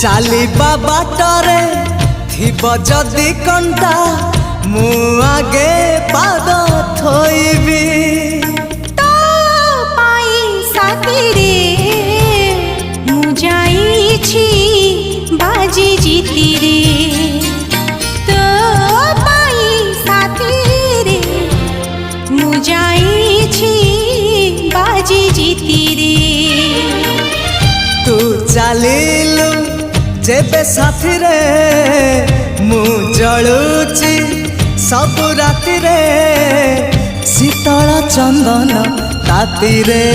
चलिबा बाटरे थिब जदि कंटा मु आगे पाद थोइबी तो पाई साथी रे मु जाईछि बाजी जीती रे तो पाई साथी रे मु जाईछि बाजी जीती रे तू चलिलु जेबे साथी रे मु जलुची सब राति रे शीतल चंदन ताती रे।